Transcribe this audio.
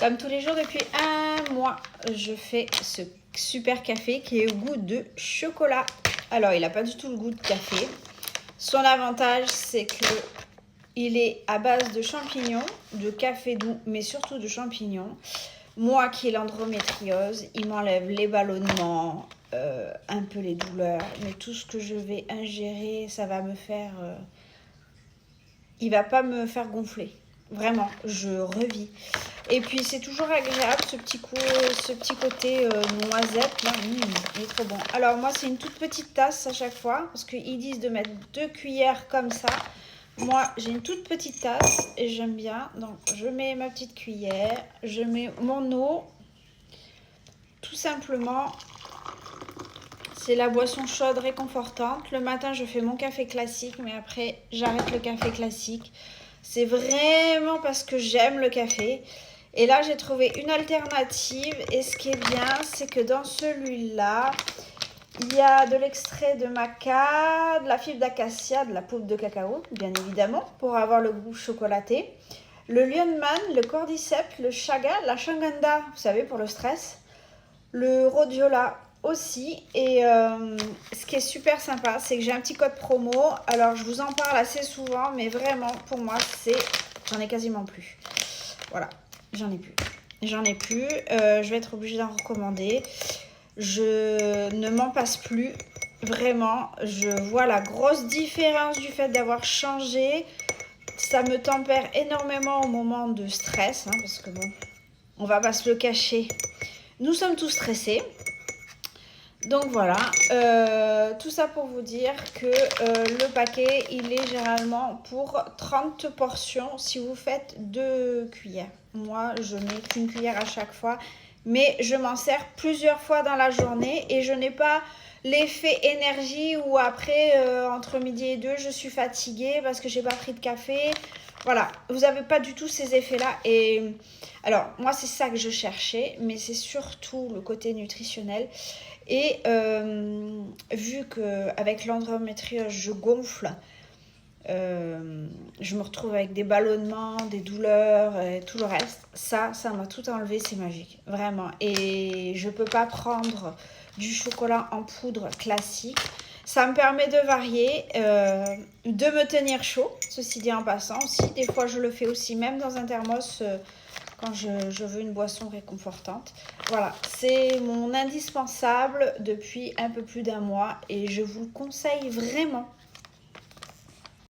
Comme tous les jours depuis un mois, je fais ce super café qui est au goût de chocolat. Alors, il n'a pas du tout le goût de café. Son avantage, c'est que il est à base de champignons, de café doux, mais surtout de champignons. Moi qui ai l'endométriose, il m'enlève les ballonnements, un peu les douleurs, mais tout ce que je vais ingérer, ça va me faire... il va pas me faire gonfler. Vraiment, je revis. Et puis c'est toujours agréable ce petit côté noisette là, il est trop bon. Alors moi c'est une toute petite tasse à chaque fois parce qu'ils disent de mettre 2 cuillères comme ça. Moi j'ai une toute petite tasse et j'aime bien. Donc je mets ma petite cuillère, je mets mon eau. Tout simplement, c'est la boisson chaude réconfortante. Le matin je fais mon café classique mais après j'arrête le café classique. C'est vraiment parce que j'aime le café. Et là, j'ai trouvé une alternative. Et ce qui est bien, c'est que dans celui-là, il y a de l'extrait de maca, de la fibre d'acacia, de la poudre de cacao, bien évidemment, pour avoir le goût chocolaté. Le lionman, le cordyceps, le chaga, la shanganda, vous savez, pour le stress. Le rhodiola aussi. Et ce qui est super sympa, c'est que j'ai un petit code promo. Alors, je vous en parle assez souvent, mais vraiment, pour moi, j'en ai quasiment plus. Voilà, j'en ai plus. Je vais être obligée d'en recommander. Je ne m'en passe plus. Vraiment, je vois la grosse différence du fait d'avoir changé. Ça me tempère énormément au moment de stress, hein, parce que bon, on va pas se le cacher. Nous sommes tous stressés. Donc voilà, tout ça pour vous dire que le paquet, il est généralement pour 30 portions si vous faites 2 cuillères. Moi, je mets qu'une cuillère à chaque fois, mais je m'en sers plusieurs fois dans la journée et je n'ai pas l'effet énergie où après, entre midi et 2, je suis fatiguée parce que j'ai pas pris de café. Voilà, vous n'avez pas du tout ces effets-là. Et alors, moi, c'est ça que je cherchais, mais c'est surtout le côté nutritionnel. Et vu qu'avec l'endométriose, je gonfle, je me retrouve avec des ballonnements, des douleurs et tout le reste. Ça m'a tout enlevé, c'est magique, vraiment. Et je ne peux pas prendre du chocolat en poudre classique. Ça me permet de varier, de me tenir chaud, ceci dit en passant aussi. Des fois, je le fais aussi même dans un thermos quand je veux une boisson réconfortante. Voilà, c'est mon indispensable depuis un peu plus d'un mois et je vous le conseille vraiment.